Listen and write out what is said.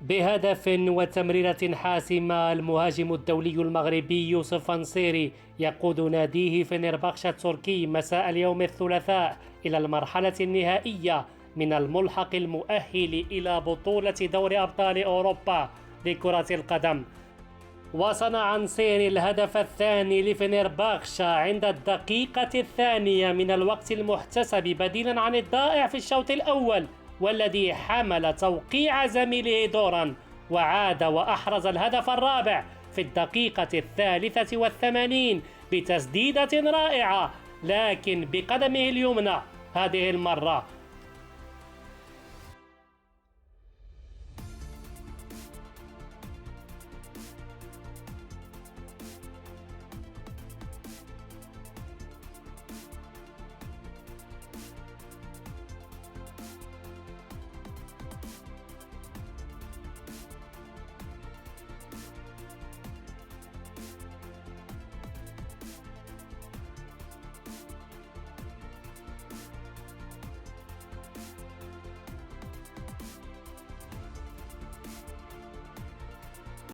بهدف وتمريرة حاسمة، المهاجم الدولي المغربي يوسف نصيري يقود ناديه فنربخشة التركي مساء اليوم الثلاثاء إلى المرحلة النهائية من الملحق المؤهل إلى بطولة دوري أبطال أوروبا لكرة القدم. وصنع نصيري الهدف الثاني لفنربخشة عند الدقيقة الثانية من الوقت المحتسب، بديلا عن الضائع في الشوط الأول والذي حمل توقيع زميله دورا، وعاد وأحرز الهدف الرابع في الدقيقة 83 بتسديدة رائعة، لكن بقدمه اليمنى هذه المرة